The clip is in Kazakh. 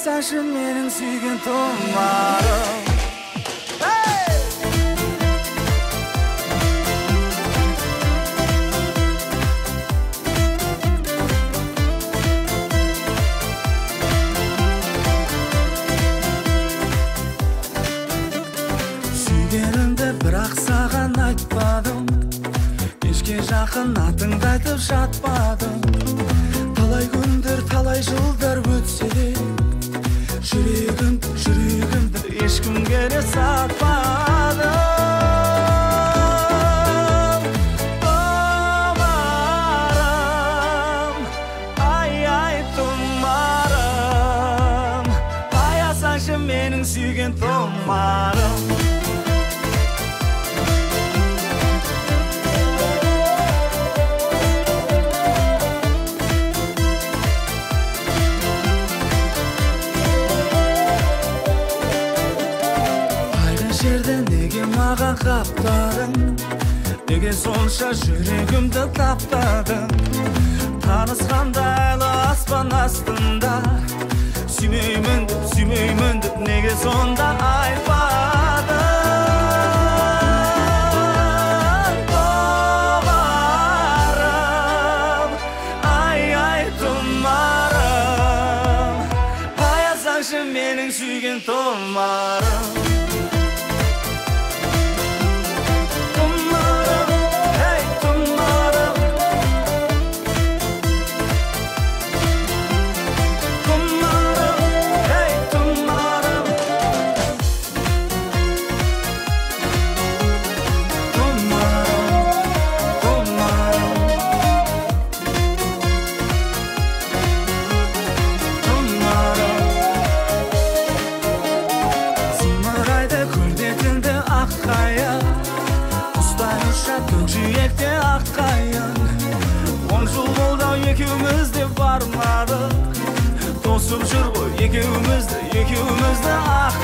Аясаңшы менің сүйген тұмарым. Сүйгенімді бірақ саған айтпадым, кешке жақын атыңды айтып жатпадым. Талай күндер, талай жылдар өтсе де, жүрегімді ешкімге де сатпадым. Тұмарым, ай тұмарым, аясаңшы менің сүйген тұмарым. Неге маған қаптадың, неге сонша жүрегімді таптадың? Танысқанда айлы аспан астында, сүймеймін деп неге сонда айтпадың? Тұмарым, ай тұмарым, аясаңшы менің сүйген тұмарым. Көкжиекте ақ қайың, 10 жыл болды екеуміз де бармадық. Тосып жүр ғой екеумізді ақ